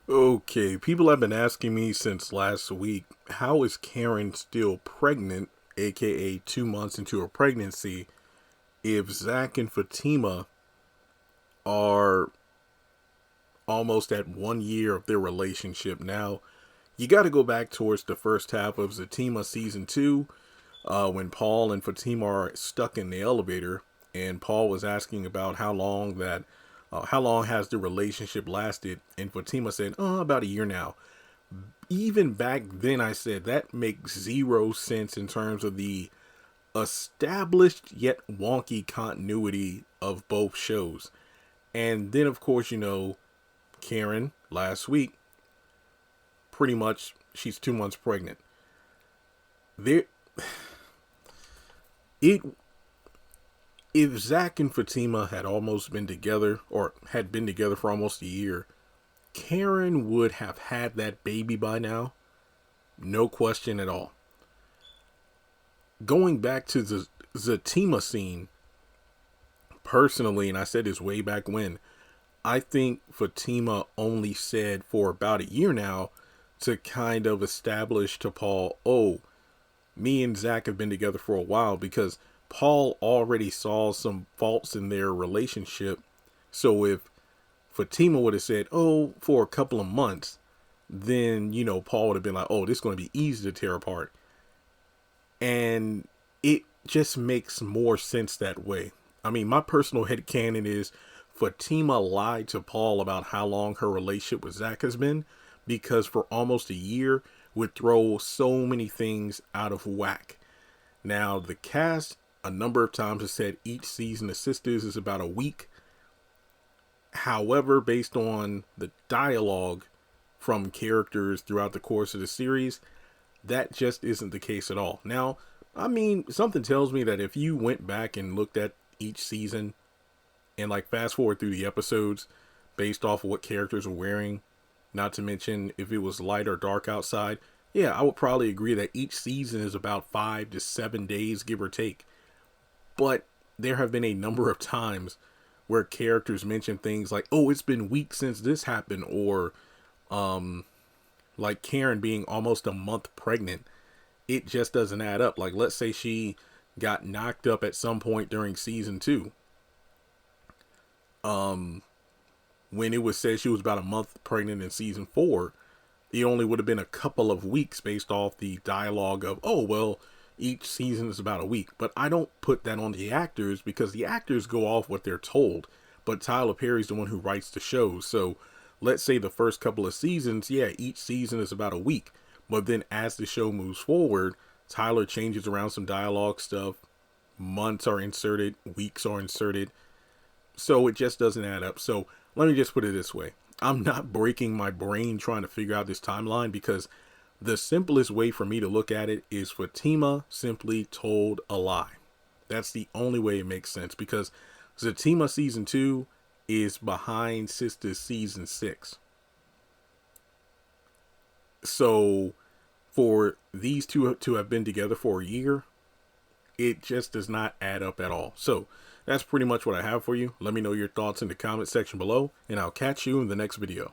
Okay, people have been asking me since last week, how is Karen still pregnant, aka 2 months into her pregnancy, if Zach and Fatima are almost at 1 year of their relationship? Now, you got to go back towards the first half of Zatima season 2, when Paul and Fatima are stuck in the elevator, and Paul was asking about how long has the relationship lasted, and Fatima said, "Oh, about a year now." Even back then, I said that makes zero sense in terms of the established yet wonky continuity of both shows. And then, of course, Karen last week, pretty much she's 2 months pregnant. There, it if Zach and Fatima had almost been together or had been together for almost a year, Karen would have had that baby by now, no question at all. Going back to the Zatima scene, personally, and I said this way back when, I think Fatima only said for about a year now to kind of establish to Paul, oh, me and Zach have been together for a while, because Paul already saw some faults in their relationship. So if Fatima would have said, oh, for a couple of months, then, Paul would have been like, oh, this is going to be easy to tear apart. And it just makes more sense that way. I mean, my personal headcanon is Fatima lied to Paul about how long her relationship with Zach has been, because for almost a year would throw so many things out of whack. Now, the cast a number of times has said each season of Sistas is about a week. However, based on the dialogue from characters throughout the course of the series, that just isn't the case at all. Now, I mean, something tells me that if you went back and looked at each season and like fast forward through the episodes based off of what characters are wearing, not to mention if it was light or dark outside, yeah, I would probably agree that each season is about 5 to 7 days, give or take. But there have been a number of times where characters mention things like, oh, it's been weeks since this happened, or like Karen being almost a month pregnant. It just doesn't add up. Like, let's say she got knocked up at some point during season 2. When it was said she was about a month pregnant in season 4, it only would have been a couple of weeks based off the dialogue of, oh, well, each season is about a week. But I don't put that on the actors, because the actors go off what they're told. But Tyler Perry's the one who writes the shows. So let's say the first couple of seasons, yeah, each season is about a week. But then as the show moves forward, Tyler changes around some dialogue stuff. Months are inserted, weeks are inserted. So it just doesn't add up. So let me just put it this way. I'm not breaking my brain trying to figure out this timeline, because the simplest way for me to look at it is Fatima simply told a lie. That's the only way it makes sense, because Zatima season 2 is behind Sistas season 6. So for these two to have been together for a year, it just does not add up at all. So that's pretty much what I have for you. Let me know your thoughts in the comment section below, and I'll catch you in the next video.